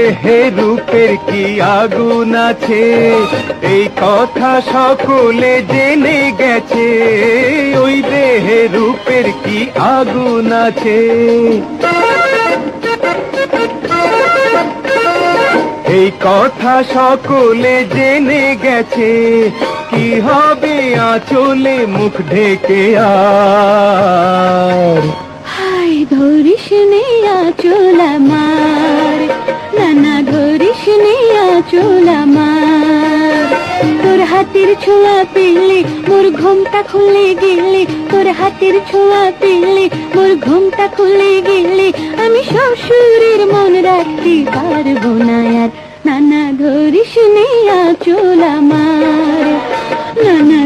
দেহে রূপের কি আগুন আছে, এই কথা সকলে জেনে গেছে। ওই দেহে রূপের কি আগুন আছে। এই কথা সকলে জেনে গেছে, কি হবে আঁচলে মুখ ঢেকে আর। হাই ধরিস নে আঁচল আমার, নানা ধরিস নে আঁচল আমার। তোর হাতের ছোঁয়া পেলে মোর ঘুমটা খুলে গেলে, তোর হাতের ছোঁয়া পেলে মোর ঘুমটা খুলে গেলে, আমি শ্বশুরের মন রাখতে পারবো না আর। নানা ধরিস নে আঁচল আমার, নানা